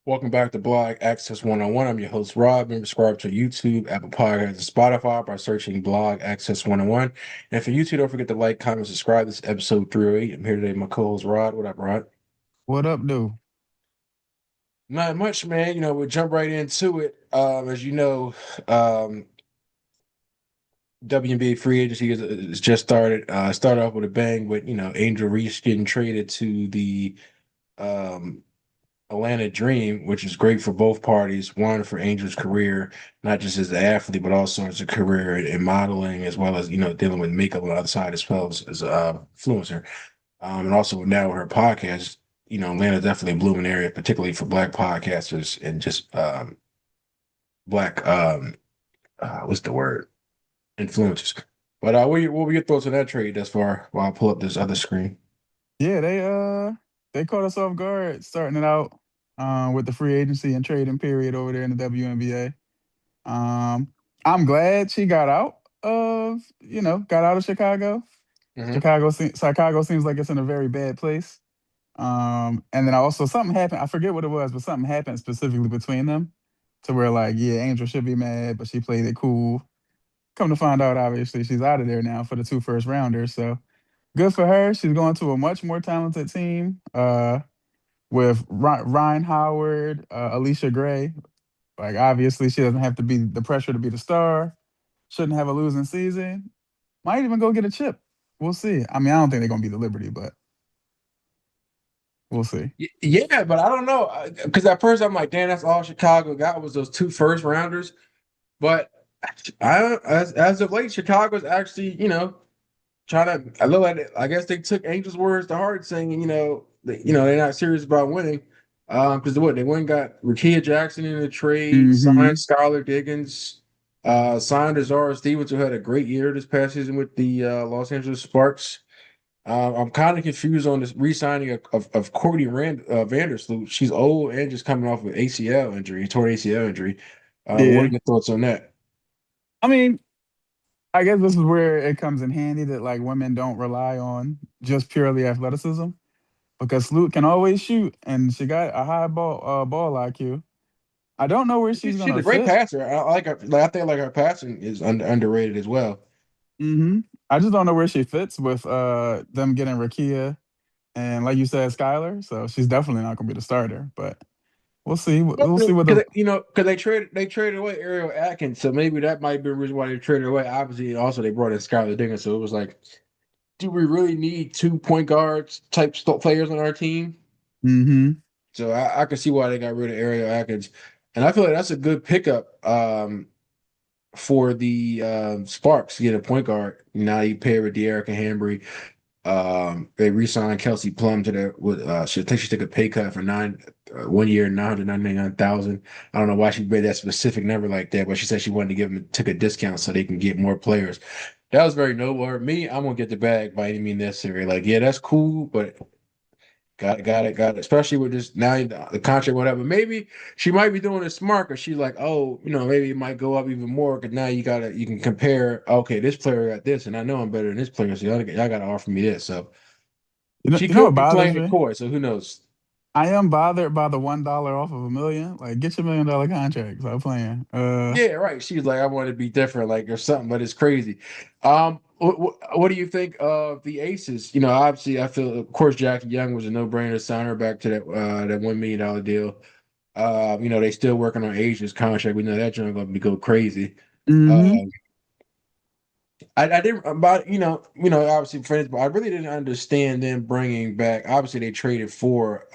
Welcome back to Blog Access 101. I'm your host, Rob. And subscribe to YouTube, Apple Podcasts, and Spotify by searching Blog Access 101. And for YouTube, don't forget to like, comment, subscribe. This is episode 308. I'm here today with my co-host, Rod. What up, Rod? What up, dude? Not much, man. We'll jump right into it. As you know, um, WNBA free agency is just started. Started off with a bang with, Angel Reese getting traded to the um, Atlanta Dream, which is great for both parties. One, for Angel's career, not just as an athlete, but also as a career in modeling, as well as dealing with makeup on the other side as well as a influencer. And also now with her podcast, Atlanta definitely a blooming area, particularly for Black podcasters and just Black what's the word, influencers. But what were your thoughts on that trade thus far? While I pull up this other screen. Yeah, they caught us off guard starting it out with the free agency and trading period over there in the WNBA. Um, I'm glad she got out got out of Chicago. Hmm. Chicago seems like it's in a very bad place. And then also something happened. I forget what it was, but something happened specifically between them to where like, yeah, Angel should be mad, but she played it cool. Come to find out, obviously, she's out of there now for the two first rounders. So good for her. She's going to a much more talented team with Rhyne Howard, Allisha Gray. Like, obviously, she doesn't have to be the pressure to be the star. Shouldn't have a losing season. Might even go get a chip. We'll see. I mean, I don't think they're going to be the Liberty, but we'll see. Yeah, but I don't know because at first I'm like, damn, that's all Chicago got was those two first rounders. But as of late, Chicago's actually, trying to. I look at it. I guess they took Angel's words to heart, saying, they're not serious about winning. Because they went and got Rickea Jackson in the trade, signed Hmm. Skylar Diggins, signed Azurá Stevens, who had a great year this past season with the Los Angeles Sparks. I'm kind of confused on this re-signing of Courtney Vandersloot. She's old and just coming off of ACL injury, torn ACL injury. What are Yeah. your thoughts on that? I mean, I guess this is where it comes in handy that like women don't rely on just purely athleticism because Sloot can always shoot and she got a high ball IQ. I don't know where she's She's gonna a great fit. passer. I like her. Like, I think like her passing is underrated as well. I just don't know where she fits with them getting Rickea and like you said, Skylar. So she's definitely not gonna be the starter, but we'll see. We'll see what the Because they traded away Ariel Atkins, so maybe that might be the reason why they traded away. Obviously, also they brought in Skylar Diggins, so it was like, do we really need two point guards type players on our team? hmm So I can see why they got rid of Ariel Atkins, and I feel like that's a good pickup for the Sparks to get a point guard. Now you pair with De'Erica Hambry. They re-signed Kelsey Plum to the with she I think she took a pay cut for 1 year, 999,000. I don't know why she made that specific number like that, but she said she wanted to took a discount so they can get more players. That was very noble. Me, I'm gonna get the bag by any means necessary. Like, yeah, that's cool, but got it. Especially with this now the contract, whatever. Maybe she might be doing it smart because she's like, oh, maybe it might go up even more. Because now you can compare. Okay, this player got this, and I know I'm better than this player, so y'all got to offer me this. So she you know could what be bothers playing the me? court. So who knows? I am bothered by the $1 off of a million. Like, get your $1 million contract. Stop playing. Yeah, right. She's like, I want to be different, like or something, but it's crazy. What do you think of the Aces? Obviously, I feel, of course, Jackie Young was a no-brainer. Sign her back to that $1 million deal. They still working on Asia's contract. We know that joint gonna be go crazy. Uh, hmm I didn't about obviously friends, but I really didn't understand them bringing back. Obviously, they traded for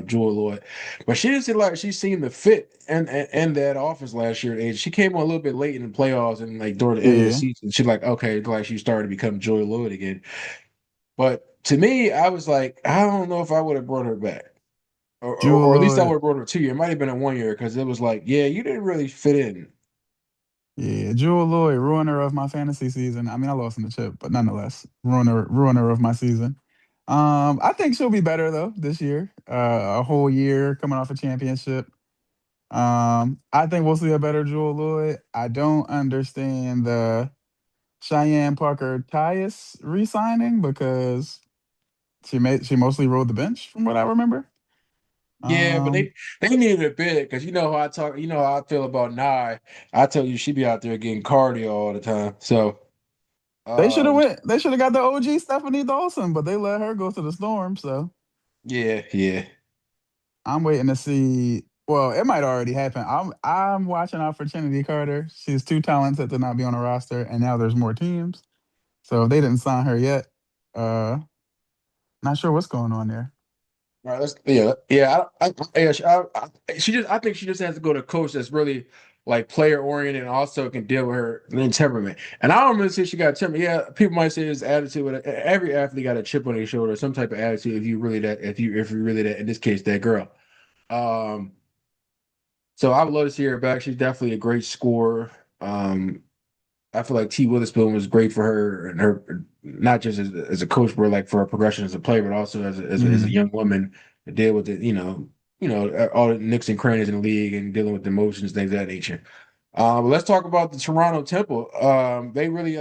Jewel Lloyd, but she didn't seem like she seemed to fit and that office last year. And she came on a little bit late in the playoffs and like during the end of the Yeah. season. She's like, okay, like she started to become Joy Lloyd again. But to me, I was like, I don't know if I would have brought her back. Or at least I would Jewel have brought her 2 year. It might have been a 1 year because it was like, yeah, you didn't really fit in. Yeah, Jewel Lloyd, ruiner of my fantasy season. I mean, I lost in the chip, but nonetheless, ruiner of my season. I think she'll be better though this year. A whole year coming off a championship. I think we'll see a better Jewel Lloyd. I don't understand the Cheyenne Parker Tyus re-signing because she mostly rode the bench from what I remember. Yeah, but Um, they needed a bit because you know how I talk, you know how I feel about Nye. I tell you, she be out there getting cardio all the time. So, they should have um, went. They should have got the OG Stephanie Dawson, but they let her go to the Storm. So yeah, yeah. I'm waiting to see. Well, it might already happen. I'm watching out for Trinity Carter. She's too talented to not be on a roster, and now there's more teams. So if they didn't sign her yet, uh, not sure what's going on there. All right, let's yeah, yeah. Yeah, she just I think she just has to go to a coach that's really like player oriented and also can deal with her temperament. And I don't really say she got temperament. Yeah, people might say it's attitude, but every athlete got a chip on their shoulder, some type of attitude. If you really that in this case that girl. Um, so I would love to see her back. She's definitely a great scorer. Um, I feel like T. Witherspoon was great for her and her not just as a coach, but like for her progression as a player, but also as a Mm, young woman to deal with it, all the nicks and crannies in the league and dealing with emotions, things of that nature. But let's talk about the Toronto Temple. They really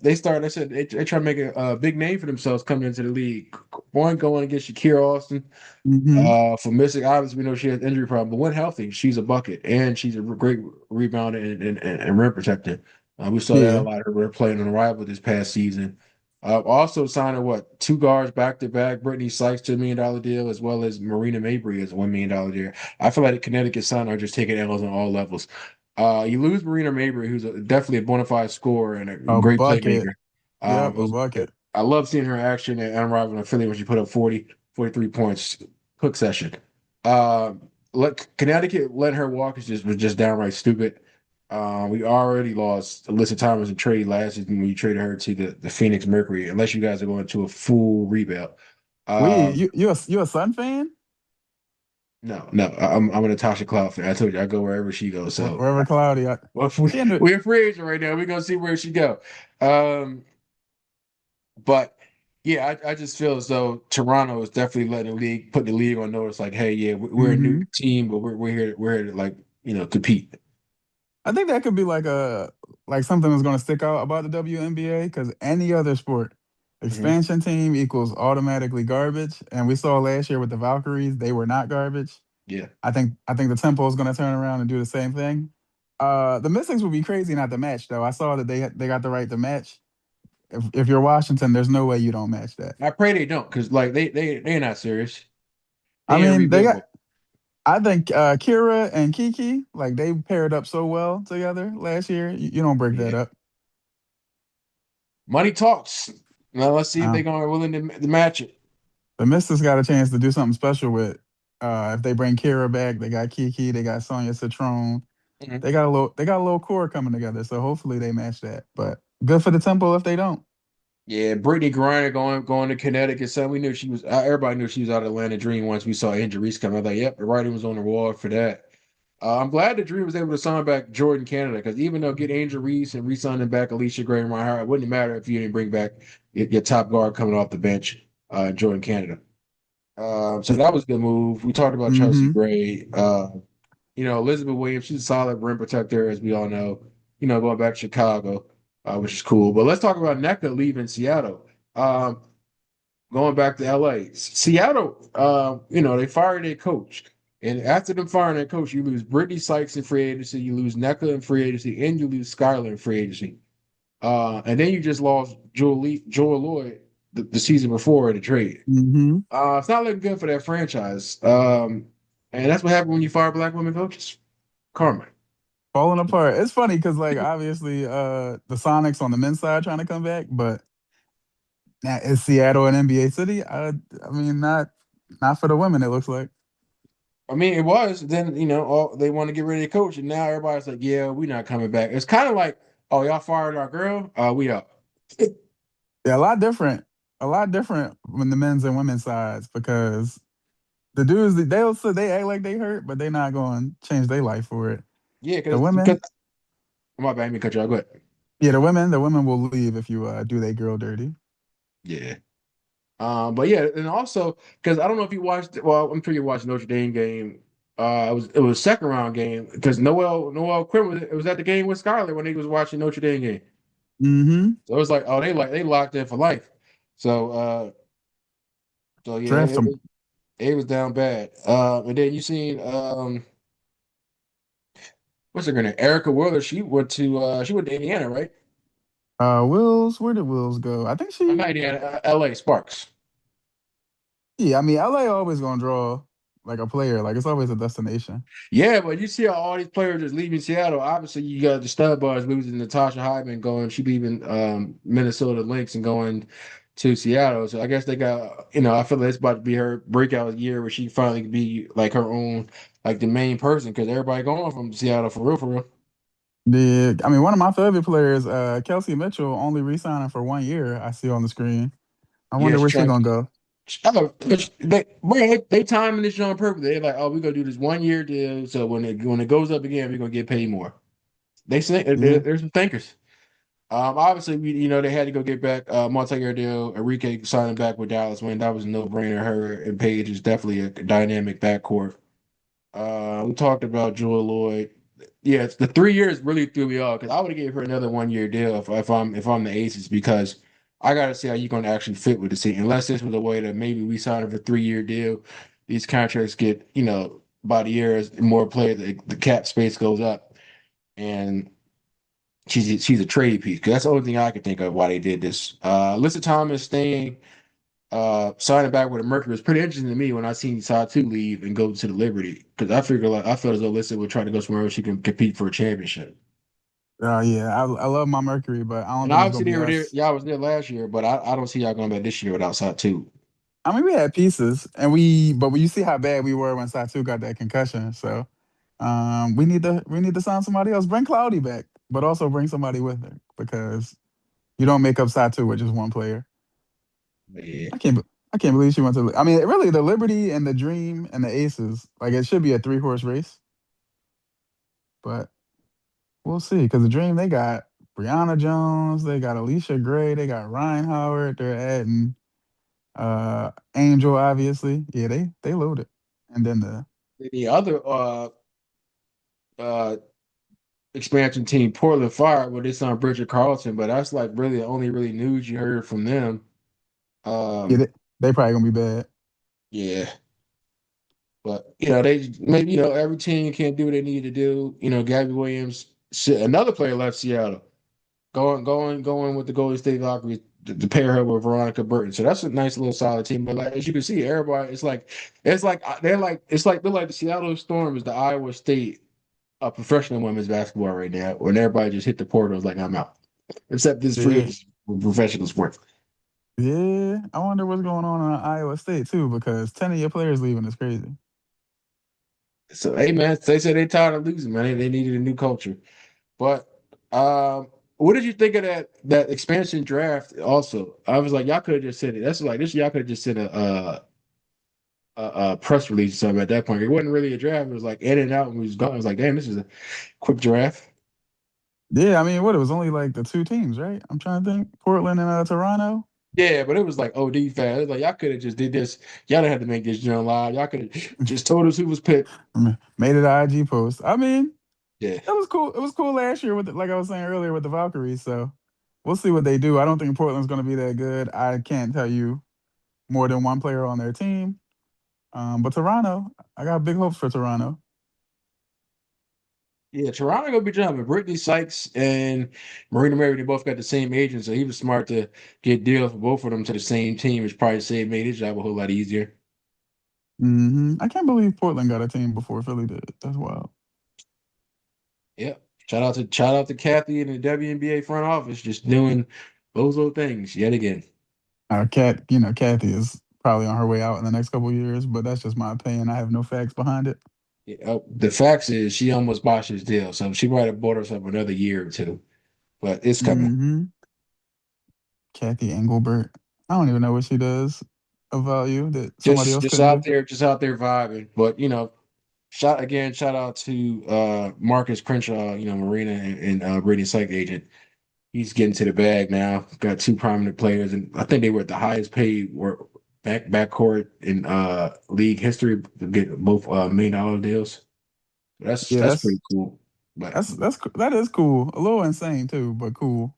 they started. They said they try to make a big name for themselves coming into the league. One going against Shakira Austin. hmm For Mystic, obviously, we know she has injury problem, but when healthy, she's a bucket and she's a great rebounder and rim protector. We saw that a Yeah. lot of her playing on Rival this past season. Also signing what two guards back to back, Brittany Sykes $2 million deal, as well as Marina Mabry as $1 million deal. I feel like the Connecticut Sun are just taking L's on all levels. You lose Marina Mabry, who's definitely a bona fide scorer and a A great bucket. playmaker. Yep, a bucket. I love seeing her action at Unrivaled in Philly when she put up 43 points quick session. Uh, Connecticut letting her walk was just downright stupid. We already lost Alyssa Thomas in trade last season when you traded her to the Phoenix Mercury, unless you guys are going to a full rebuild. We Um, you a Sun fan? no, no, I'm a Natasha Cloud fan. I told you I go wherever she goes. So Wherever Cloudy. well, if She ended. we're a free agent right now. We're gonna see where she go. Um, But yeah, I just feel as though Toronto is definitely letting the league put the league on notice, like, hey, yeah, we're a new Hmm team, but we're here to like compete. I think that could be like something that's going to stick out about the WNBA because any other sport, Hmm. expansion team equals automatically garbage. And we saw last year with the Valkyries, they were not garbage. Yeah, I think the Tempo is going to turn around and do the same thing. The Mystics would be crazy not to match though. I saw that they got the right to match. If you're Washington, there's no way you don't match that. I pray they don't, because like they're not serious. I They ain't mean, they got. rebuildable. I think Kira and Kiki, like they paired up so well together last year. You don't break that Yeah, up. money talks. Now let's see if Uh, they're gonna willing to match it. the Mystics got a chance to do something special with. If they bring Kira back, they got Kiki, they got Sonya Citron. Mhm. They got a little core coming together. So hopefully they match that. But good for the Temple if they don't. Yeah, Brittany Griner going to Connecticut. So we knew she was. Everybody knew she was out of Atlanta Dream once we saw Angel Reese come. I was like, yep, the writing was on the wall for that. I'm glad the Dream was able to sign back Jordan Canada because even though get Angel Reese and re-signing back Allisha Gray and Rhyne, it wouldn't matter if you didn't bring back your top guard coming off the bench, Jordan Canada. So that was a good move. We talked about Chelsea Mm-hmm. Gray. Elizabeth Williams, she's a solid rim protector, as we all know. Going back to Chicago, which is cool. But let's talk about NECA leaving Seattle. Um, Going back to LA. Seattle, they fired their coach. And after them firing their coach, you lose Brittany Sykes in free agency, you lose NECA in free agency, and you lose Skylar in free agency. And then you just lost Joel Lloyd the season before the trade. Mm-hmm. It's not looking good for that franchise. And that's what happened when you fire black women coaches. Karma. Falling apart. It's funny because like obviously the Sonics on the men's side trying to come back, but now is Seattle an NBA city? I mean not for the women, it looks like. I mean, it was. Then, they want to get rid of the coach, and now everybody's like, yeah, we're not coming back. It's kind of like, oh, y'all fired our girl? We up. Yeah, a lot different. A lot different when the men's and women's sides because the dudes they'll say they act like they hurt, but they're not going to change their life for it. Yeah, The because women, my bad, me cut you off. Go ahead. yeah, the women will leave if you do they girl dirty. Yeah. But yeah, and also because I don't know if you watched. Well, I'm sure you watched Notre Dame game. It was second round game because Noel Quinn was at the game with Skyler when he was watching Notre Dame game. Mm-hmm. So it was like, oh, they locked in for life. So so yeah, Draft them. A was down bad. And then you seen what's her name? Erica Wheeler. She went to Indiana, right? Wills, where did Wills go? I think Not she. Indiana, LA Sparks. Yeah, I mean, LA always gonna draw like a player. Like it's always a destination. Yeah, but you see how all these players just leaving Seattle. Obviously, you got the stud bars losing Natasha Hyman going. She leaving Minnesota Lynx and going to Seattle. So I guess they got, I feel like it's about to be her breakout year where she finally can be like her own, like the main person because everybody going from Seattle for real, for real. I mean, one of my favorite players, Kelsey Mitchell, only re-signing for 1 year. I see on the screen. I Yeah, wonder she where she trying. gonna go. They timing this on purpose. They're like, oh, we're gonna do this 1 year deal. So when it goes up again, we're gonna get paid more. They say Yeah, there's some thinkers. Obviously, they had to go get back multi-year deal. Enrique signing back with Dallas when that was a no-brainer. Her and Paige is definitely a dynamic backcourt. We talked about Joel Lloyd. Yeah, it's the 3 years really threw me off because I would have gave her another 1 year deal if I'm the Aces because I got to see how you're going to actually fit with the team. Unless this was a way that maybe we signed her for 3 year deal, these contracts get by the years more players, the cap space goes up, and she's a trade piece. 'Cause that's the only thing I can think of why they did this. Alyssa Thomas staying, signing back with the Mercury was pretty interesting to me when I seen Satu leave and go to the Liberty because I felt as though Alyssa would try to go somewhere where she can compete for a championship. yeah. I love my Mercury, but I don't And think it's gonna obviously be they were there. us. Y'all was there last year, but I don't see y'all going back this year without Satu. I mean, we had pieces, but you see how bad we were when Satu got that concussion. So, we need to sign somebody else. Bring Cloudy back, but also bring somebody with her because you don't make up Satu with just one player. Yeah, I can't. I can't believe she went to. I mean, really, the Liberty and the Dream and the Aces, like it should be a three-horse race, but we'll see. Because the Dream, they got Brianna Jones, they got Allisha Gray, they got Rhyne Howard. They're adding Angel, obviously. Yeah, they loaded. And then the other uh expansion team, Portland Fire, well, they signed Bridget Carlton, but that's like really the only really news you heard from them. yeah, Um, they probably gonna be bad. yeah. But they maybe every team can't do what they need to do. Gabby Williams, another player left Seattle, going with the Golden State Valkyries to pair her with Veronica Burton. So that's a nice little solid team. But like as you can see, everybody they're like the Seattle Storm is the Iowa State of professional women's basketball right now, when everybody just hit the portals like I'm out, except this free Yeah, agency for professional sports. yeah. I wonder what's going on in Iowa State too, because 10 of your players leaving is crazy. So hey man, they said they tired of losing, man. They needed a new culture. But what did you think of that expansion draft? Also, I was like, y'all could have just said it. That's like this. Y'all could have just said a press release or something at that point. It wasn't really a draft. It was like in and out and we was gone. I was like, damn, this is a quick draft. Yeah, I mean, what it was only like the two teams, right? I'm trying to think. Portland and Toronto. Yeah, but it was like OD fast. It was like y'all could have just did this. Y'all didn't have to make this journal live. Y'all could have just told us who was picked. Made it an IG post. I mean, Yeah, it was cool. It was cool last year like I was saying earlier with the Valkyries. So we'll see what they do. I don't think Portland's going to be that good. I can't tell you more than one player on their team. But Toronto, I got big hopes for Toronto. yeah. Toronto gonna be jumping. Brittany Sykes and Marina Mary, they both got the same agent, so he was smart to get deals for both of them to the same team, which probably made his job a whole lot easier. I can't believe Portland got a team before Philly did. That's wild. Yep. Shout out to Kathy and the WNBA front office, just doing those little things yet again. Kathy is probably on her way out in the next couple of years, but that's just my opinion. I have no facts behind it. Yeah, the facts is she almost botched his deal, so she might have bought herself another year or two, but it's coming. hmm Kathy Engelbert. I don't even know what she does of value that somebody Just else just couldn't out do. there, just out there vibing. But shout out to Marcus Crenshaw, Marina and Brittany Sykes agent. He's getting to the bag now. Got two prominent players, and I think they were the highest paid were backcourt in league history to get both $1 million deals. That's Yeah, that's pretty cool. But that is cool. A little insane too, but cool.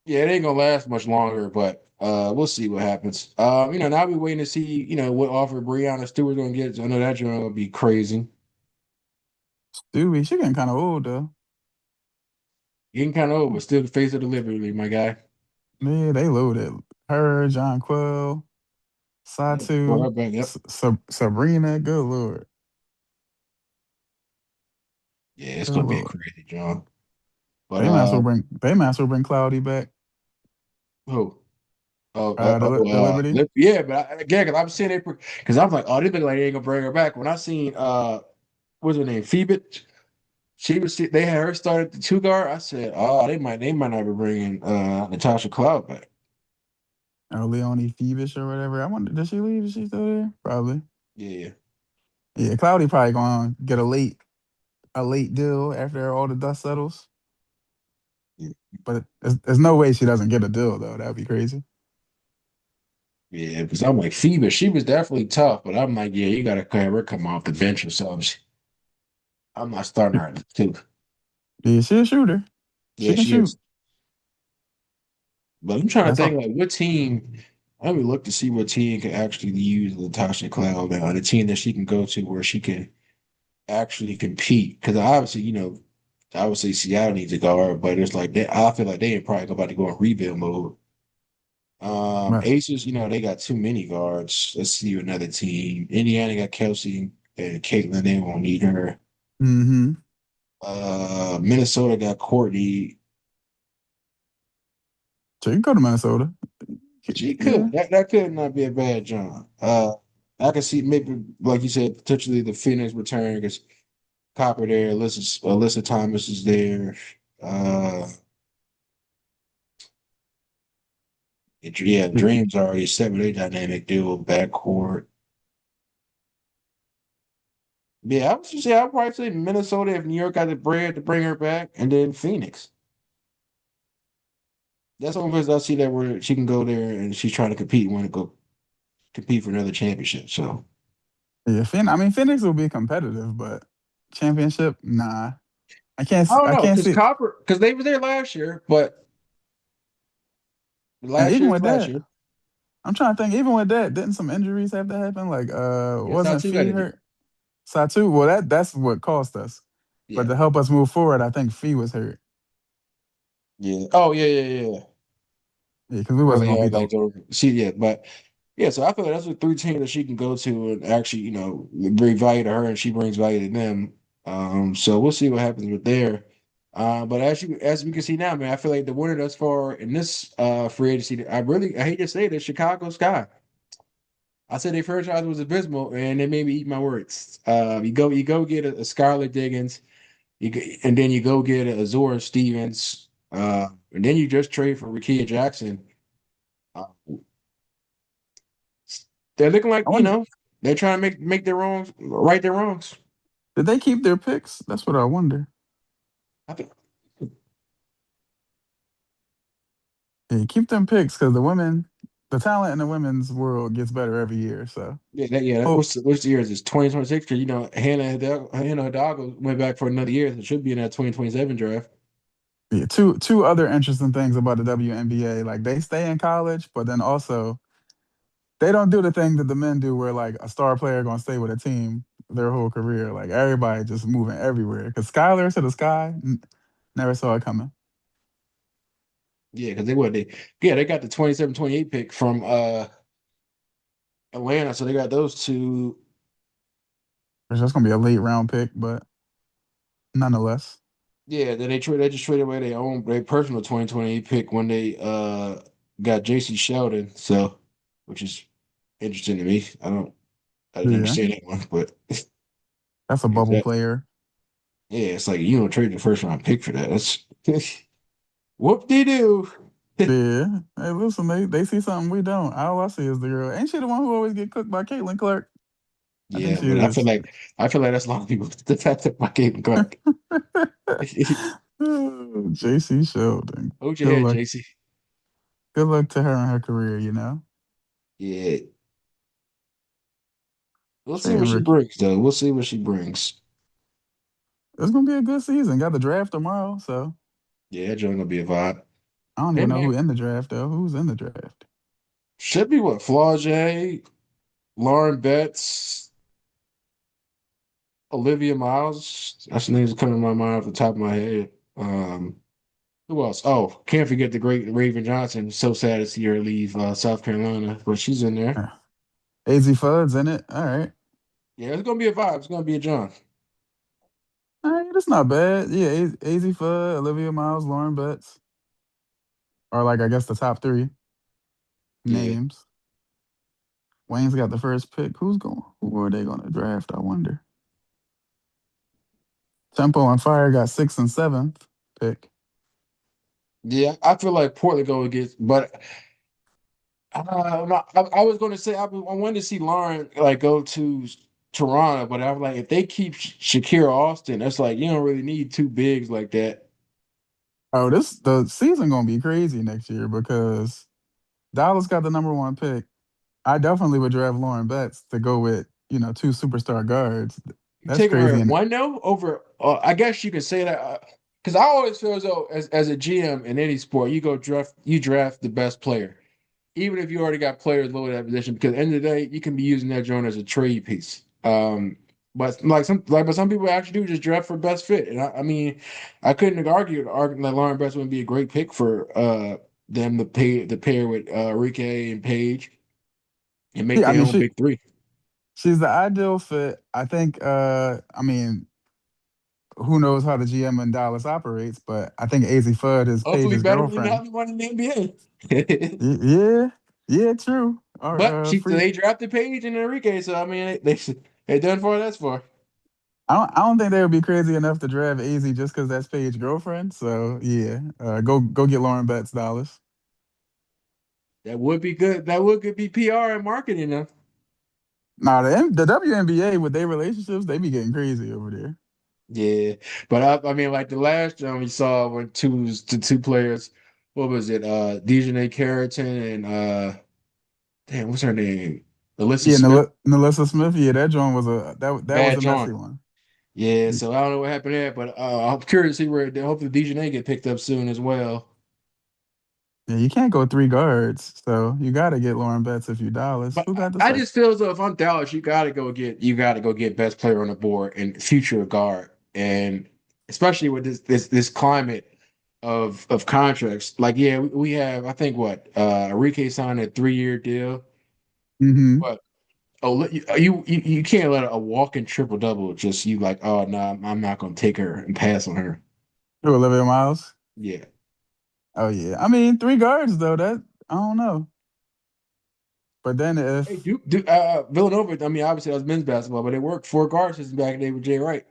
Yeah, it ain't gonna last much longer, but we'll see what happens. Now we're waiting to see, what offer Breonna Stewart's gonna get. I know that joint gonna be crazy. Stewie, she getting kind of old though. Getting kind of old, but still the face of the Liberty, my guy. Yeah, they loaded. Her, John Quill, Yeah, bro, Satu, right back. Yep. Sabrina. Good lord, Yeah, it's good gonna be a lord. crazy job. But They might as well bring Cloudy back. who? The Liberty. Yeah, but again, because I'm seeing it because I'm like, oh, they look like they ain't gonna bring her back. When I seen what's her name, Phoebe, they had her start at the two guard. I said, oh, they might not be bringing Natasha Cloud back. Or Leonie Thievish or whatever. I wonder, did she leave? Is she still there? Probably. Yeah, Yeah, Cloudy probably gonna get a late deal after all the dust settles. yeah, But there's no way she doesn't get a deal though. That'd be crazy. yeah. Because I'm like Phoebe, she was definitely tough, but I'm like, yeah, you gotta have her come off the bench or something. I'm not starting her too. Yeah, she a shooter. She Yeah, can she shoot. is. But I'm trying to That's think all. like what team. Let me look to see what team can actually use Natasha Cloud now, and a team that she can go to where she can actually compete. Because obviously, I would say Seattle needs a guard, but it's like I feel like they ain't probably about to go in rebuild mode. But Aces, they got too many guards. Let's see another team. Indiana got Kelsey and Caitlin. They won't need her. mm-hmm. Minnesota got Courtney. She can go to Minnesota. She Yeah. could. That could not be a bad job. I can see maybe, like you said, potentially the Phoenix return because Copper there, Alyssa Thomas is there. Uh, yeah, Yeah. Dreams already set with a dynamic duo backcourt. Yeah, I would just say I'd probably say Minnesota if New York got the bread to bring her back, and then Phoenix. That's the only place I see that where she can go there and she's trying to compete, want to go compete for another championship. So Yeah. I mean, Phoenix will be competitive, but championship, nah. I don't I know can't because see. Copper because they were there last year, but And last even year is with last that, year. I'm trying to think. Even with that, didn't some injuries have to happen? Like, Yeah, wasn't Satu got Fee injured. hurt? Satu. Well, that's what cost us. But Yeah, to help us move forward, I think Fee was hurt. yeah. Oh yeah. Yeah, because we Well, wasn't gonna yeah, beat like them. see, yeah, but yeah. So I feel like that's the three teams that she can go to and actually, bring value to her, and she brings value to them. So we'll see what happens with there. But as we can see now, man, I feel like the winner thus far in this free agency, I hate to say this, Chicago Sky. I said their franchise was abysmal, and they made me eat my words. You go get a Skylar Diggins, and then you go get a Azurá Stevens, and then you just trade for Rickea Jackson. Uh, they're looking like I wonder, they're trying to make their wrongs right their wrongs. did they keep their picks? That's what I wonder. I think, Yeah, keep them picks because the talent in the women's world gets better every year. So, yeah. oh What's the year is this 2026? Hannah Hidalgo went back for another year. So it should be in that 2027 draft. yeah, two other interesting things about the WNBA, like they stay in college, but then also they don't do the thing that the men do, where like a star player gonna stay with a team their whole career. Like everybody just moving everywhere. Because Skylar to the sky, never saw it coming. Yeah, because they got the 27, 28 pick from Atlanta, so they got those two. It's just gonna be a late round pick, but nonetheless, Yeah, then they just traded away their personal 2028 pick when they got JC Sheldon, so which is interesting to me. I didn't yeah, understand that one, but that's a is bubble that player. yeah, it's like you don't trade the first round pick for that. That's whoop de doo. Yeah. Hey, listen, they see something we don't. All I see is the girl. Ain't she the one who always get cooked by Caitlin Clark? I think Yeah, she but is. I feel like that's a lot of people. That's my Caitlin Clark. JC Sheldon. Hold your Good head, luck. JC. Good luck to her in her career. Yeah, we'll see what Trading she Ricky. brings, though. We'll see what she brings. It's gonna be a good season. Got the draft tomorrow, so Yeah, that joint gonna be a vibe. I don't Hey even know man, who in the draft though. Who's in the draft? should be what Flau'jae, Lauren Betts, Olivia Miles. That's the names that come to my mind off the top of my head. Who else? Oh, can't forget the great Raven Johnson. So sad to see her leave South Carolina, but she's in there. Uh, AZ Fudd's in it. All right. Yeah, it's gonna be a vibe. It's gonna be a John. All right, that's not bad. Yeah, AZ Fudd, Olivia Miles, Lauren Betts are like I guess the top three Yeah, names. Wayne's got the first pick. Who are they gonna draft? I wonder. Tempo and Fire got sixth and seventh pick. yeah. I feel like Portland going to get, but no, I was going to say I wanted to see Lauren like go to Toronto, but I'm like if they keep Shakira Austin, that's like you don't really need two bigs like that. Oh, this the season gonna be crazy next year because Dallas got the number one pick. I definitely would draft Lauren Betts to go with two superstar guards. You That's taking her crazy. at And one though over. I guess you can say that because I always feel as though as a GM in any sport, you draft the best player, even if you already got players low at that position. Because at the end of the day, you can be using that joint as a trade piece. But some people actually do just draft for best fit, and I mean, I couldn't argue that Lauren Betts would be a great pick for them to pay the pair with Rickea and Page and make yeah, I their mean own big three. she's the ideal fit. I think. I mean, who knows how the GM in Dallas operates, but I think AZ Fudd is Hopefully, Paige's better than the girlfriend. other one in the NBA. Yeah, yeah, true. Or But free. they drafted Page and Enrique, so I mean they done for that's for. I don't think they would be crazy enough to draft AZ just because that's Paige's girlfriend. So yeah, go get Lauren Betts, Dallas. That would be good. That would could be PR and marketing though. Now the WNBA with their relationships, they be getting crazy over there. Yeah, but I mean, like the last time we saw when the two players, what was it? Dejanay Carrington and damn, what's her name? Alyssa Yeah, Smith. Nalissa Smith. Yeah, that joint was that was Bad a John. messy one. Yeah, Y- so I don't know what happened there, but I'm curious to see where. Hopefully, Dejanay get picked up soon as well. Yeah, you can't go three guards, so you got to get Lauren Betts if you Dallas. But Who got the I second? just feel as though if I'm Dallas, you gotta go get best player on the board and future guard, and especially with this climate of contracts. Like, yeah, we have I think what Enrique signed a 3-year deal, Mm-hmm. but oh you can't let a walking triple double just you like oh no I'm not gonna take her and pass on her. Who, Olivia Miles? Yeah. Oh yeah. I mean, three guards though. That I don't know. But then Hey, if Villanova. I mean, obviously that was men's basketball, but they worked four guards since back in the day with Jay Wright.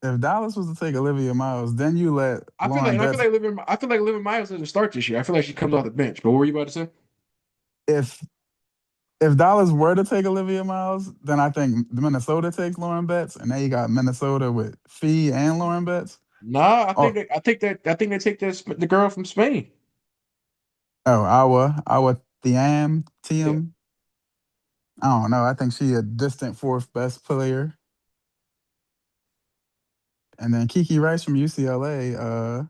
if Dallas was to take Olivia Miles, then you let Lauren I feel Betts. like Living Miles doesn't start this year. I feel like she comes off the bench. But what were you about to say? If Dallas were to take Olivia Miles, then I think Minnesota takes Lauren Betts, and now you got Minnesota with Fee and Lauren Betts. Nah, Oh, I think they take the girl from Spain. oh, Awa Thiam Yeah, Tiam. I don't know. I think she a distant fourth best player. And then Kiki Rice from UCLA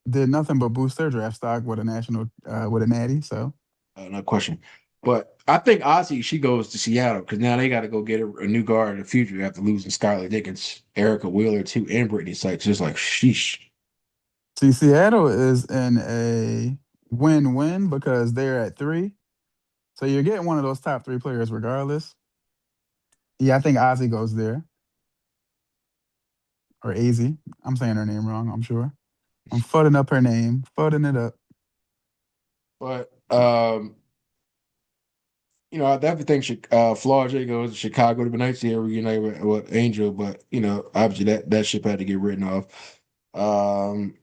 did nothing but boost their draft stock with a national with a natty. So no question. But I think Ozzy she goes to Seattle because now they got to go get a new guard in the future after losing Skylar Diggins, Erica Wheeler too, and Brittany Sykes. Just like sheesh. see, Seattle is in a win-win because they're at three. So you're getting one of those top three players regardless. Yeah, I think Ozzy goes there or AZ. I'm saying her name wrong. I'm sure. I'm fudding up her name, fudding it up. But I definitely think Flau'jae goes to Chicago. It'd be nice to hear reunite with Angel, but obviously that ship had to get written off. Um,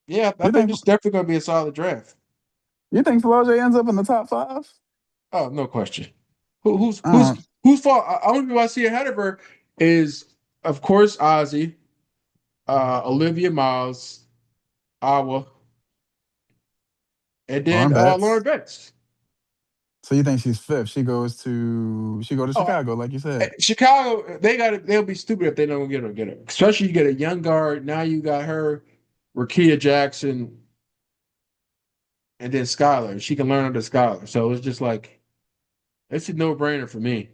yeah, I You think think this is definitely going to be a solid draft. you think Flau'jae ends up in the top five? Oh, no question. Who, who's who's Uh, who's fault? Only people I see ahead of her is, of course, Ozzy, Olivia Miles, Awa, and then Lauren Lauren Betts. Betts. So you think she's fifth? She go to Oh, Chicago, like you said. Chicago, they'll be stupid if they don't get her. Especially you get a young guard. Now you got her, Rickea Jackson, and then Skylar. She can learn under Skylar. So it's just like it's a no-brainer for me.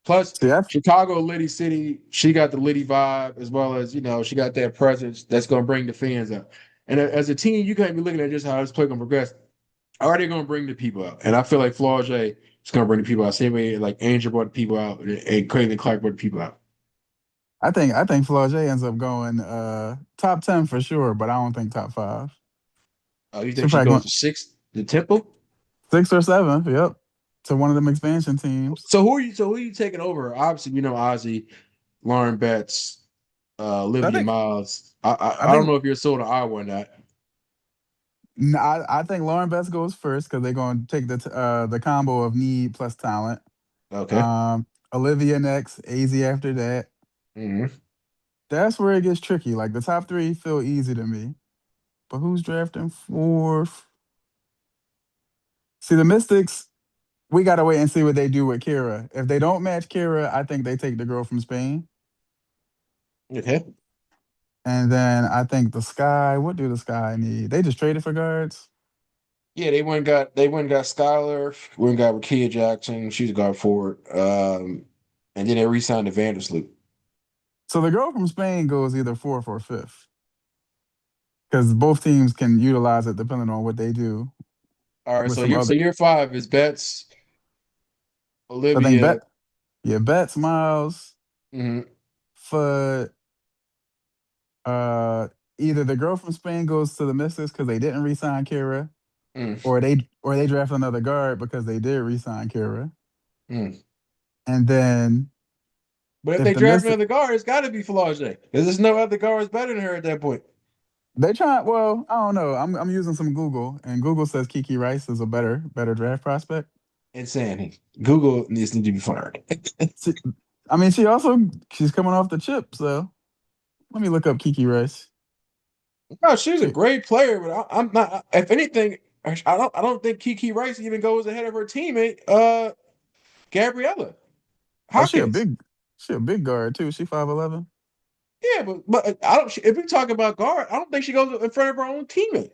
Plus, See, Chicago, Liddy City, she got the Liddy vibe as well as she got that presence that's going to bring the fans up. And as a team, you can't be looking at just how this play going to progress. Are they going to bring the people out? And I feel like Flau'jae is going to bring the people out. Same way like Angel brought the people out and Clayton Clark brought the people out. I think Flau'jae ends up going top 10 for sure, but I don't think top 5. You She'll think she probably goes go to six, the Temple? 6 or 7. Yep, to one of them expansion teams. So who are you taking over? Obviously, Ozzy, Lauren Betts, I Olivia think Miles. I I don't think know if you're sold on Iowa or not. no, I think Lauren Best goes first because they're going to take the combo of need plus talent. Okay. Olivia next, AZ after that. Hmm. That's where it gets tricky. Like the top 3 feel easy to me, but who's drafting 4th? See, the Mystics, we got to wait and see what they do with Kira. If they don't match Kira, I think they take the girl from Spain. Okay. And then I think the Sky, what do the Sky need? They just traded for guards. Yeah, they went and got Skylar, went and got Rickea Jackson. She's a guard forward. And then they re-signed the Vandersloot. So the girl from Spain goes either 4th or 5th because both teams can utilize it depending on what they do All right, with so some year other. year five is Betts, I think Olivia. Betts, Miles, Hmm. for uh either the girl from Spain goes to the Mystics because they didn't re-sign Kira, Mm, or they draft another guard because they did re-sign Kira. mm. And then But if if they the draft Mystic another guard, it's got to be Flau'jae because there's no other guards better than her at that point. they try, well, I don't know. I'm using some Google, and Google says Kiki Rice is a better draft prospect. Insanity. Google needs to be fired. She, I mean, she's coming off the chip, so let me look up Kiki Rice. No, she's a She, great player, but I'm not. If anything, I don't think Kiki Rice even goes ahead of her teammate, Gabriella oh, she a Hawkins. big she a big guard too. She 5'11". Yeah, but I don't. If we talk about guard, I don't think she goes in front of her own teammate,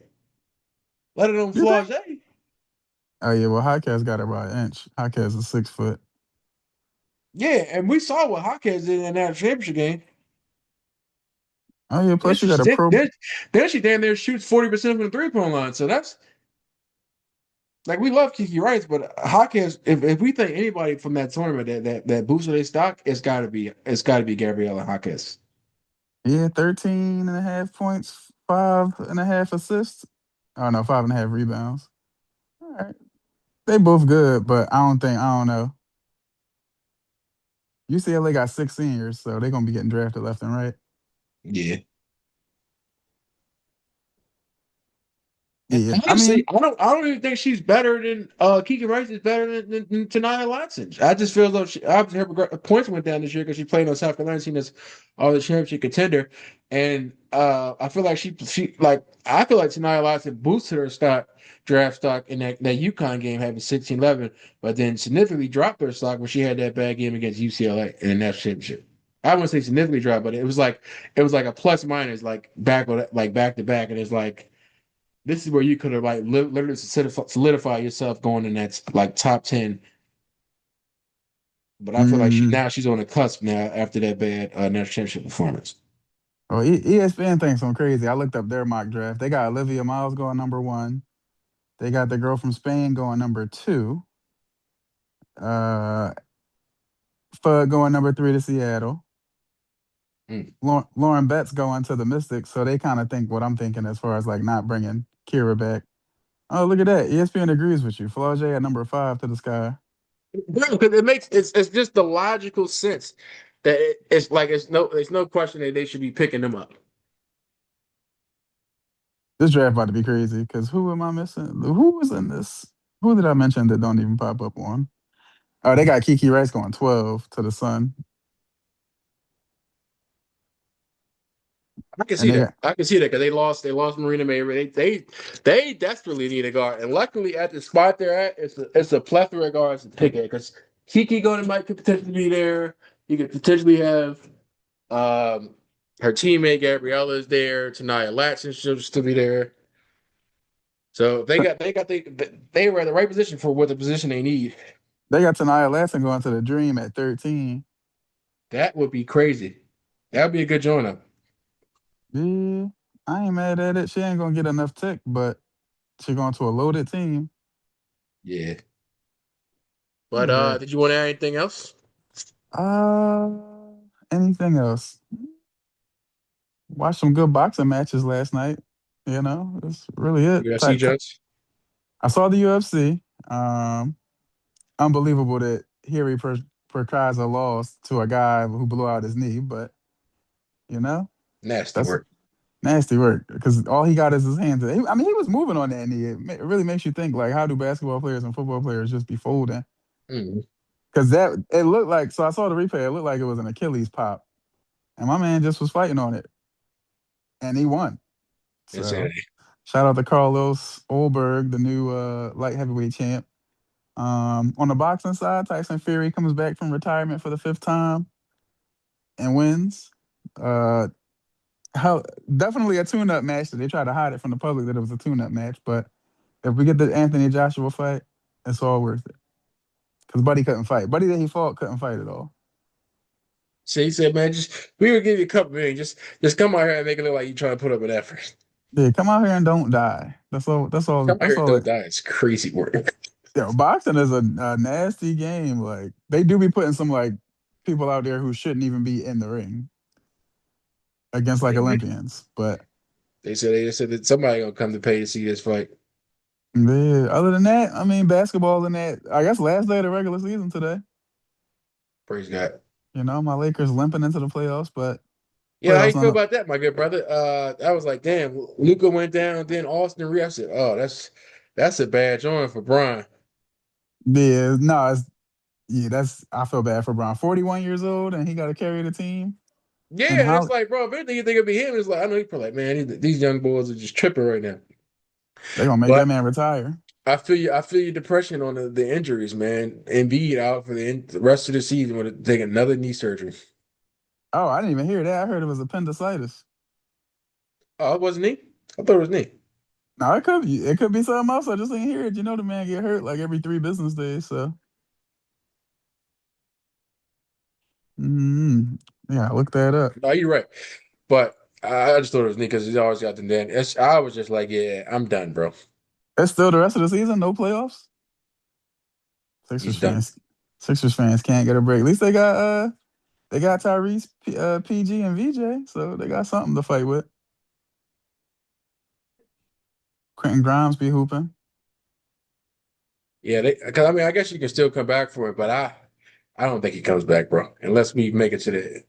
let alone You think? Flau'jae. Oh yeah, well Hawkins got it by an inch. Hawkins is 6 foot. Yeah, and we saw what Hawkins did in that championship game. Oh yeah, Then plus you she, got a then, pro. then then she damn near shoots 40% from the 3-point line. So that's like we love Kiki Rice, but Hawkins. If we think anybody from that tournament that boosted their stock, it's got to be Gabriella Hawkins. Yeah, 13 and a half points, 5.5 assists. Oh no, 5.5 rebounds. All right. They both good, but I don't know. UCLA got 6 seniors, so they're gonna be getting drafted left and right. Yeah. Yeah. I Honestly, mean, I don't even think she's better than Kiki Rice is better than Tanaya Watson. I just feel as though obviously her points went down this year because she played on South Carolina team that's all the championship contender, and I feel like I feel like Tanaya Watson boosted her draft stock in that UConn game having 16-11, but then significantly dropped her stock when she had that bad game against UCLA in the national championship. I wouldn't say significantly dropped, but it was like a plus minus back to back, and it's like this is where you could have like literally solidify yourself going in that like top 10. But I feel like mm, she's on the cusp now after that bad national championship performance. well, ESPN thinks I'm crazy. I looked up their mock draft. They got Olivia Miles going number 1. They got the girl from Spain going number 2. Uh, Fudd going number 3 to Seattle. Mm. Lauren Betts going to the Mystics, so they kind of think what I'm thinking as far as like not bringing Kira back. Oh, look at that. ESPN agrees with you. Flau'jae at number 5 to the Sky. Because it's just the logical sense that it's like it's no question that they should be picking them up. This draft about to be crazy because who am I missing? Who was in this? Who did I mention that don't even pop up on? Oh, they got Kiki Rice going 12 to the Sun, I can and see they that. got I can see that because they lost Marina May. They desperately need a guard, and luckily at the spot they're at, it's a plethora of guards to pick at because Kiki going might could potentially be there. You could potentially have. Her teammate Gabriella is there. Tanaya Latson should still be there. So they were at the right position for what the position they need. They got Tanaya Latson going to the Dream at 13. That would be crazy. That would be a good join up. Yeah, I ain't mad at it. She ain't gonna get enough tick, but she going to a loaded team. Yeah. But Ain't bad. did you want to add anything else? Uh, anything else? Watched some good boxing matches last night. That's really it. UFC judge? I saw the UFC. Um, Unbelievable that Hiri Prakaza lost to a guy who blew out his knee, but you know Nasty that's work. nasty work because all he got is his hands. I mean, he was moving on that knee. It really makes you think like, how do basketball players and football players just be folding? Mm, Because that it looked like. So I saw the replay. It looked like it was an Achilles pop, and my man just was fighting on it, and he won. So insanity. shout out to Carlos Olberg, the new light heavyweight champ. On the boxing side, Tyson Fury comes back from retirement for the fifth time and wins. Uh, how definitely a tune-up match. That they tried to hide it from the public that it was a tune-up match, but if we get the Anthony Joshua fight, it's all worth it. Because Buddy couldn't fight. Buddy that he fought couldn't fight at all. So he said, man, just we would give you a couple million. Just come out here and make it look like you're trying to put up an effort. Yeah, come out here and don't die. That's all. That's all. Come out That's here and all. don't die. It's crazy work. Boxing is a nasty game. Like they do be putting some like people out there who shouldn't even be in the ring against like Olympians. But They said that somebody gonna come to pay to see this fight. yeah, other than that, I mean, basketball and that. I guess last day of the regular season today. Praise God. My Lakers limping into the playoffs, but Yeah, how you playoffs feel on about that, my good brother? I was like, damn, Luca went down, then Austin Reeves. I said, oh, that's a bad joint for Brian. yeah, no, that's I feel bad for Brown. 41 years old and he got to carry the team. And Yeah, and it's how like, bro, if anything you think it'd be him, it's like I know he's probably like, man, these young boys are just tripping right now. they gonna make But that man retire? I feel you. I feel your depression on the injuries, man. Embiid out for the rest of the season with take another knee surgery. Oh, I didn't even hear that. I heard it was appendicitis. Oh, it wasn't he? I thought it was knee. No, it could be something else. I just didn't hear it. The man get hurt like every 3 business days. So, mm, yeah, look that up. No, you're right. But I just thought it was knee because he's always got the Dan. I was just like, yeah, I'm done, bro. It's still the rest of the season. No playoffs. He's Sixers done. fans. Sixers fans can't get a break. At least they got Tyrese, PG, and VJ, so they got something to fight with. Quentin Grimes be hooping. Yeah, because I mean, I guess you can still come back for it, but I don't think he comes back, bro, unless we make it to the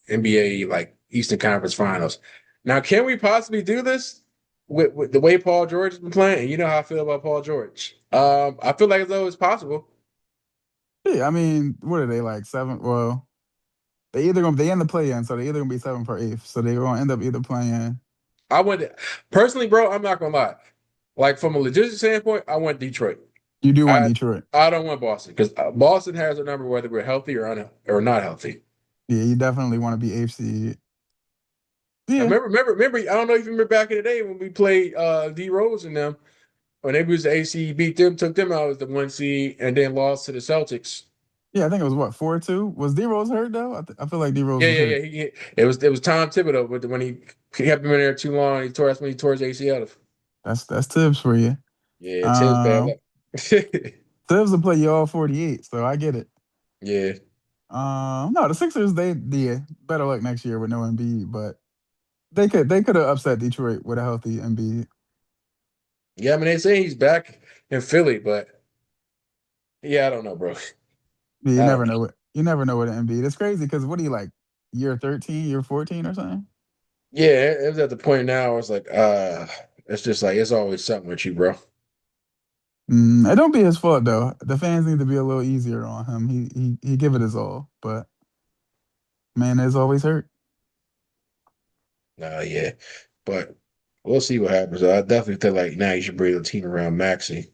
NBA like Eastern Conference Finals. Now, can we possibly do this with the way Paul George has been playing? And you know how I feel about Paul George. I feel like as though it's possible. Yeah, I mean, what are they like 7? Well, they in the play in, so they either gonna be 7 for 8th. So they're gonna end up either playing. I went personally, bro. I'm not gonna lie. Like from a logistics standpoint, I want Detroit. You do want I Detroit. I don't want Boston because Boston has a number whether we're healthy or not healthy. Yeah, you definitely want to be 8th seed. I Yeah, remember. I don't know if you remember back in the day when we played D Rose and them when they was the AC, beat them, took them out as the 1 seed, and then lost to the Celtics. yeah. I think it was what 4-2. Was D Rose hurt though? I feel like D Rose Yeah, was yeah, hurt. yeah. It was Tom Thibodeau, but when he kept him in there too long, that's when he tore his ACL. That's Tibbs for you. Yeah, Tim's bad Um, luck. Tibbs will play you all 48, so I get it. Yeah. No, the Sixers they better luck next year with no Embiid, but they could have upset Detroit with a healthy Embiid. Yeah, I mean they say he's back in Philly, but yeah, I don't know, bro. Yeah, you I never don't know. know what you never know what an Embiid. It's crazy because what are you like year 13, year 14 or something? Yeah, it was at the point now where it's like, it's just like it's always something with you, bro. It don't be his fault though. The fans need to be a little easier on him. He give it his all, but man, it's always hurt. Nah, yeah. But we'll see what happens. I definitely feel like now you should bring the team around Maxi.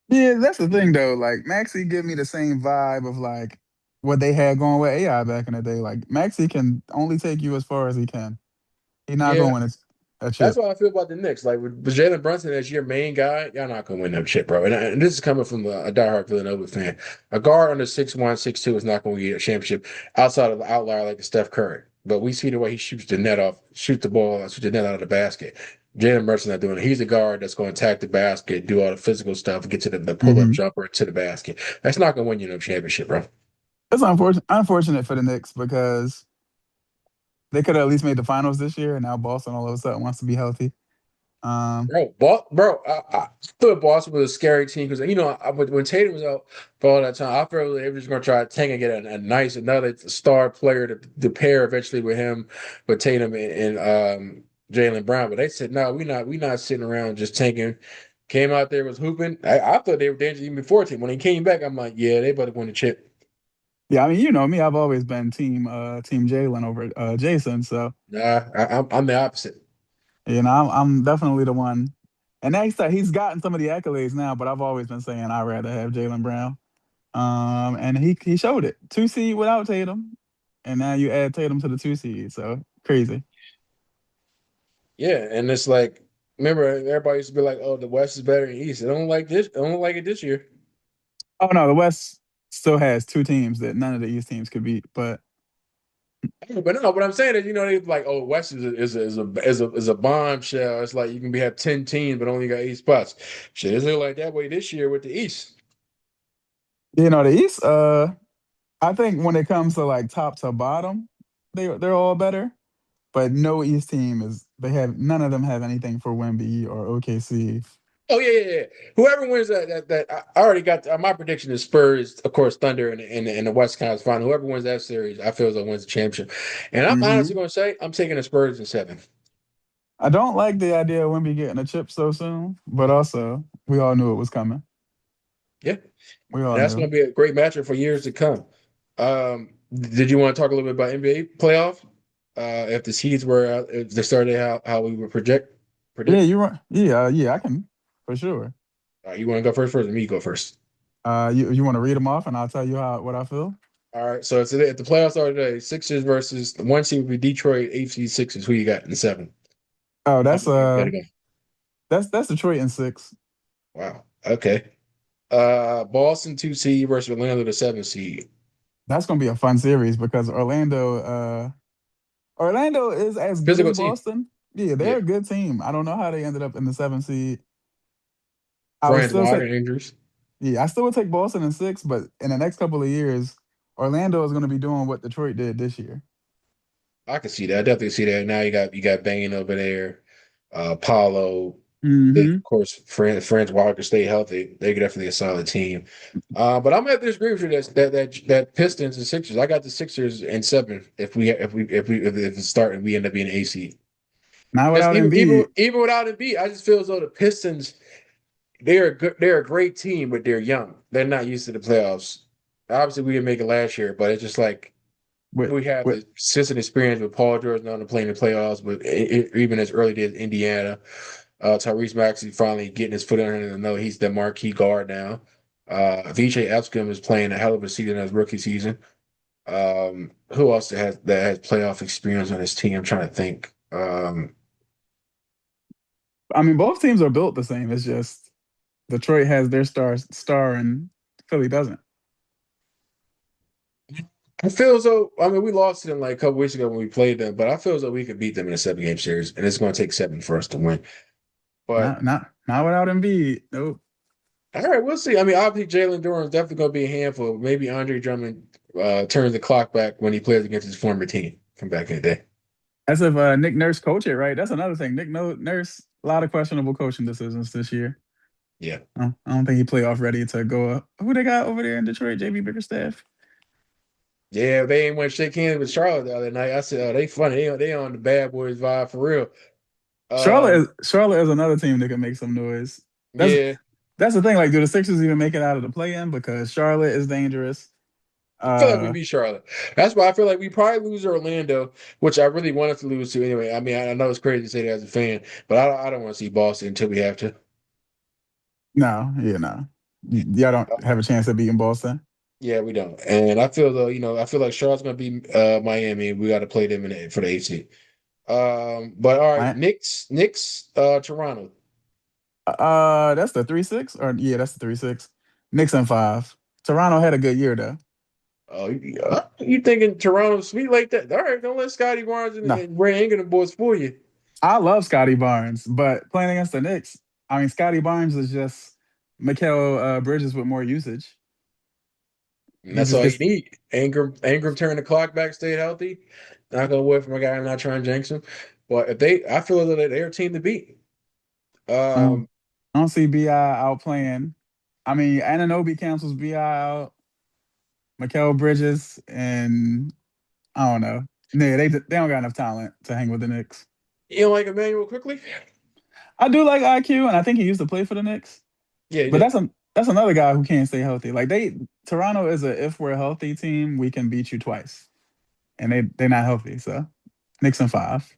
Yeah, that's the thing though. Like Maxie give me the same vibe of like what they had going with AI back in the day. Like Maxi can only take you as far as he can. He's not Yeah, going to a that's chip. how I feel about the Knicks. Like with Jalen Brunson as your main guy, y'all not gonna win no shit, bro. And this is coming from a diehard Villanova fan. A guard under 6'1", 6'2" is not gonna get a championship outside of the outlier like the Steph Curry. But we see the way he shoots the net off, shoot the ball, shoot the net out of the basket. Jalen Brunson not doing it. He's a guard that's going to attack the basket, do all the physical stuff, get to the pull up Hmm. jumper to the basket. That's not gonna win you no championship, bro. It's unfortunate for the Knicks because they could have at least made the finals this year, and now Boston all of a sudden wants to be healthy. Um, I thought Boston was a scary team because when Tatum was out for all that time, I thought they were just going to try to tank and get a nice another star player to pair eventually with him, with Tatum and Jalen Brown. But they said no, we not sitting around just tanking. Came out there was hooping. I thought they were dangerous even before team. When he came back, I'm like, yeah, they better win the chip. yeah, I mean, you know me, I've always been team Jalen over Jason. So Nah, I'm the opposite. I'm definitely the one. And he's gotten some of the accolades now, but I've always been saying I'd rather have Jalen Brown. And he showed it. 2 seed without Tatum, and now you add Tatum to the 2 seed. So crazy. Yeah, and it's like, remember everybody used to be like, "Oh, the West is better than the East." I don't like this. I don't like it this year. Oh no, the West still has two teams that none of the East teams could beat. But But no, what I'm saying is, they like, oh, West is a bombshell. It's like you can have 10 teams, but only got 8 spots. Shit, it's like that way this year with the East. the East, I think when it comes to like top to bottom, they're all better. But no East team is they have none of them have anything for Wemby or OKC. Oh yeah. Whoever wins that I already got my prediction is Spurs, of course, Thunder, and the West Conference Final. Whoever wins that series, I feel as though wins the championship. And I'm honestly Hmm. going to say I'm taking the Spurs in seven. I don't like the idea of Wemby getting a chip so soon, but also we all knew it was coming. Yeah, We and all that's knew. going to be a great matchup for years to come. Did you want to talk a little bit about NBA playoff? If the seeds were if they started how we would Yeah, predict. you're right. Yeah, I can for sure. You want to go first, or me go first? You want to read them off, and I'll tell you what I feel. All right. So today, if the playoffs are today, Sixers versus the one seed would be Detroit, eight seed Sixers. Who you got in seven? Oh, I'm gonna give you that again. that's Detroit in six. Wow. Okay. Boston two seed versus Orlando the seven seed. That's gonna be a fun series because Orlando is as good as Physical team. Boston. Yeah, Yeah. they're a good team. I don't know how they ended up in the 7 seed. I would Franz still say Wagner injuries. Yeah, I still would take Boston in six, but in the next couple of years, Orlando is going to be doing what Detroit did this year. I can see that. I definitely see that. Now you got Bane over there, Paulo. Then Hmm. of course, Franz Wagner stay healthy. They're definitely a solid team. But I'm at this agree with you that Pistons and Sixers. I got the Sixers in seven if it start and we end up being AC. Not Just without even Embiid. even without Embiid, I just feel as though the Pistons they're a great team, but they're young. They're not used to the playoffs. Obviously, we didn't make it last year, but it's just like With we have with the consistent experience with Paul George not to play in the playoffs, but even as early as Indiana, Tyrese Maxey finally getting his foot under the know he's the marquee guard now. VJ Epscom is playing a hell of a season as rookie season. Who else that has playoff experience on his team? I'm trying to think. I mean, both teams are built the same. It's just Detroit has their star and Philly doesn't. I feel as though we lost to them like a couple weeks ago when we played them, but I feel as though we could beat them in a 7 game series, and it's going to take seven for us to win. But Not without Embiid. Nope. all right, we'll see. Obviously Jalen Duran's definitely going to be a handful. Maybe Andre Drummond turns the clock back when he plays against his former team from back in the day. As if Nick Nurse coach it right. That's another thing. Nurse, a lot of questionable coaching decisions this year. Yeah, I don't think he playoff ready to go up. Who they got over there in Detroit? JB Bickerstaff. yeah. They ain't want to shake hands with Charlotte the other night. I said, "Oh, they funny. They on the bad boys vibe for real." Charlotte is another team that can make some noise. That's Yeah, that's the thing. Like, do the Sixers even make it out of the play-in? Because Charlotte is dangerous. I feel like we Uh, beat Charlotte. That's why I feel like we probably lose to Orlando, which I really wanted to lose to anyway. I know it's crazy to say that as a fan, but I don't want to see Boston until we have to. no, yeah, no. Y'all don't have a chance of beating Boston. Yeah, we don't. And I feel though, I feel like Charlotte's gonna be Miami. We got to play them for the AC. But all right, Right? Knicks, Toronto. That's the 3-6, or yeah, that's the 3-6. Knicks in 5. Toronto had a good year though. Oh, you thinking Toronto sweet like that? All right, don't let Scotty Barnes and, No, and Ray Ingram boys fool you. I love Scotty Barnes, but playing against the Knicks, I mean, Scotty Barnes is just Mikal Bridges with more usage. And He that's just all you gets need. Ingram turned the clock back, stayed healthy. Not gonna wait for a guy. I'm not trying to jinx him, but I feel that they're a team to beat. um, Um, I don't see Bi out playing. I mean, Ananobi cancels Bi out, Mikal Bridges, and I don't know. Yeah, they don't got enough talent to hang with the Knicks. you don't like Emmanuel quickly? I do like IQ, and I think he used to play for the Knicks. Yeah, he But did. that's another guy who can't stay healthy. Like Toronto is a if we're a healthy team, we can beat you twice, and they're not healthy. So Knicks in 5.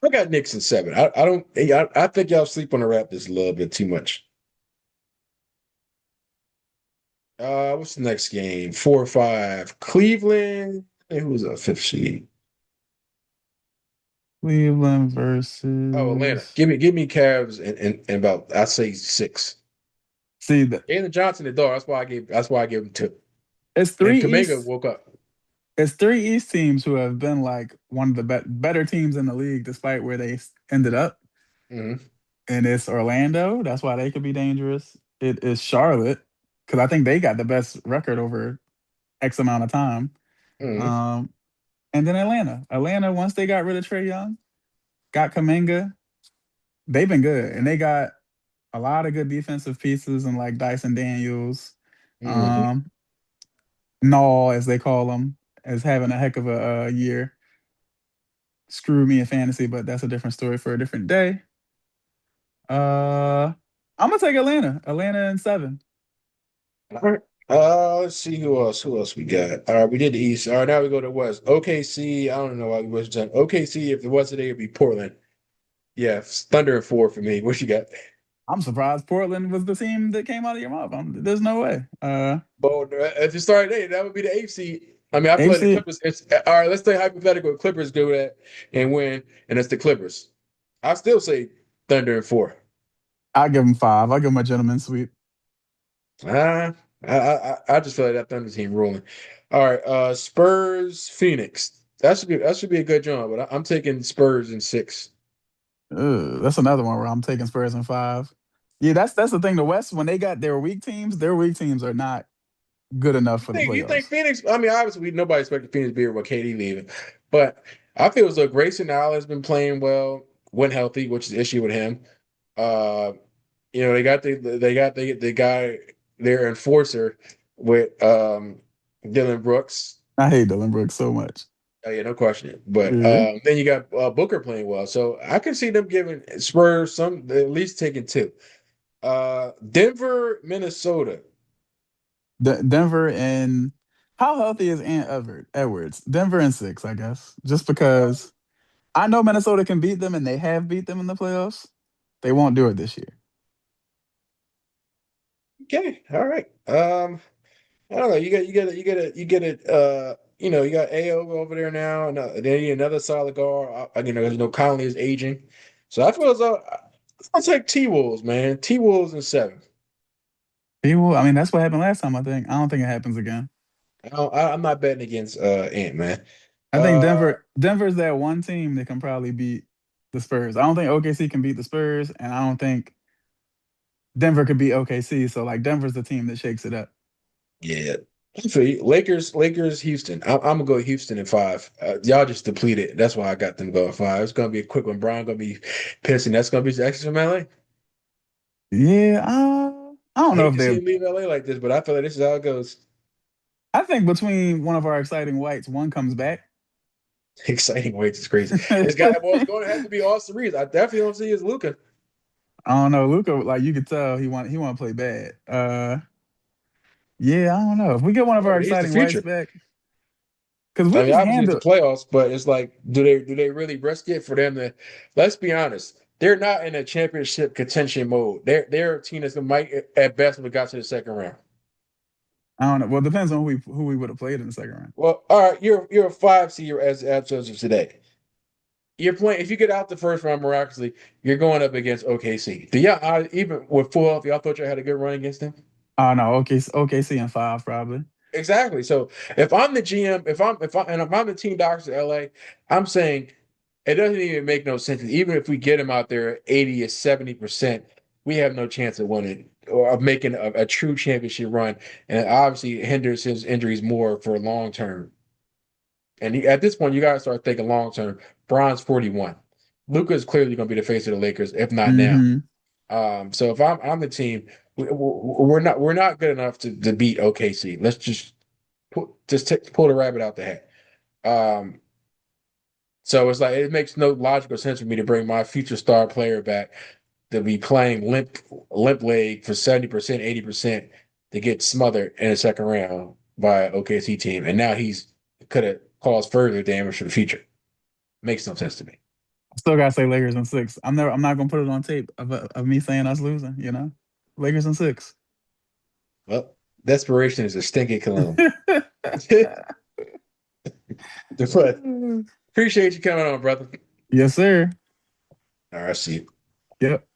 I got Knicks in 7. I don't. I think y'all sleep on the Raptors a little bit too much. What's the next game? 4 or 5. Cleveland. Hey, who's a fifth seed? Cleveland Oh, Atlanta. versus Give me Cavs and about I say 6. see Jalen Johnson the dog. That's why I gave him 2. it's And three Kaminga East woke up. it's three East teams who have been like one of the better teams in the league, despite where they ended up. Hmm. And it's Orlando. That's why they could be dangerous. It is Charlotte because I think they got the best record over X amount of time. Hmm. Um, and then Atlanta. Atlanta, once they got rid of Trey Young, got Kaminga, they've been good. And they got a lot of good defensive pieces and like Dyson Daniels, Hmm. um, Null, as they call him, as having a heck of a year. Screw me in fantasy, but that's a different story for a different day. I'm gonna take Atlanta. Atlanta in 7. All right. Let's see who else. Who else we got? All right, we did the East. All right, now we go to West. OKC. I don't know why we was done. OKC. If it was today, it'd be Portland. Yeah, Thunder and 4 for me. What you got? I'm surprised Portland was the team that came out of your mouth. There's no way. Well, if you start today, that would be the 8th seed. I mean, I feel like the AFC, Clippers. It's all right. Let's say hypothetical Clippers do that and win, and it's the Clippers. I still say Thunder and 4. I give them 5. I give them a gentleman's sweep. Ah, I just feel like that Thunder team rolling. All right, Spurs, Phoenix. That should be a good job, but I'm taking Spurs in 6. That's another one where I'm taking Spurs in 5. Yeah, that's the thing. The West, when they got their weak teams are not good enough for the You think playoffs. Phoenix? I mean, obviously, nobody expected Phoenix to be here with KD leaving, but I feel as though Grayson Allen has been playing well when healthy, which is the issue with him. Uh, they got the guy, their enforcer with Dylan Brooks. I hate Dylan Brooks so much. Oh, yeah, no question. But Yeah. then you got Booker playing well, so I can see them giving Spurs some at least taking 2. Denver, Minnesota. Denver and how healthy is Edwards? Denver in 6, I guess. Just because I know Minnesota can beat them and they have beat them in the playoffs. They won't do it this year. Okay, all right. I don't know. You got AO over there now, and then you need another solid guard. Conley is aging, so I feel as though I'll take T Wolves, man. T Wolves in 7. I mean, that's what happened last time, I think. I don't think it happens again. I'm not betting against Ant, man. I think Uh, Denver's that one team that can probably beat the Spurs. I don't think OKC can beat the Spurs, and I don't think Denver could beat OKC. So like Denver's the team that shakes it up. yeah. I feel you. Lakers, Houston. I'm gonna go Houston in 5. Y'all just depleted. That's why I got them going 5. It's gonna be a quick one. Brian gonna be pissing. That's gonna be Jackson from LA. Yeah, I I don't know hate if to see they. him leave LA like this, but I feel like this is how it goes. I think between one of our exciting whites, one comes back. Exciting weights is crazy. This guy, well, it's I going to have to be Austin Reeves. I definitely don't see his Luca. don't know, Luca. Like you could tell, he want to play bad. Yeah, I don't know if we get one of Oh, our he's the exciting whites future. back because I we mean, just obviously it's the handled. playoffs, but it's like, do they really risk it for them to? Let's be honest. They're not in a championship contention mode. They're a team that's might at best would have got to the second round. I don't know. Well, it depends on who we would have played in the second round. Well, all right, you're a 5 seed as of today. You're playing if you get out the first round miraculously, you're going up against OKC. Do y'all even with full health, y'all thought y'all had a good run against them? Oh no, OKC in five probably. Exactly. So if I'm the GM, if I'm the team doctors of LA, I'm saying it doesn't even make no sense. Even if we get him out there 80 or 70%, we have no chance of winning or of making a true championship run. And it obviously hinders his injuries more for long term. And at this point, you got to start thinking long term. Bron's 41. Luka is clearly going to be the face of the Lakers, if not now. Mm-hmm. So if I'm the team, we're not good enough to beat OKC. Let's pull the rabbit out the hat. Um, so it's like it makes no logical sense for me to bring my future star player back to be playing limp leg for 70%, 80% to get smothered in the second round by an OKC team, and now he's could have caused further damage for the future. Makes no sense to me. Still gotta say Lakers in six. I'm not gonna put it on tape of me saying us losing. Lakers in six. Well, desperation is a stinking cologne. But appreciate you coming on, brother. Yes, sir. All right, see you. Yep.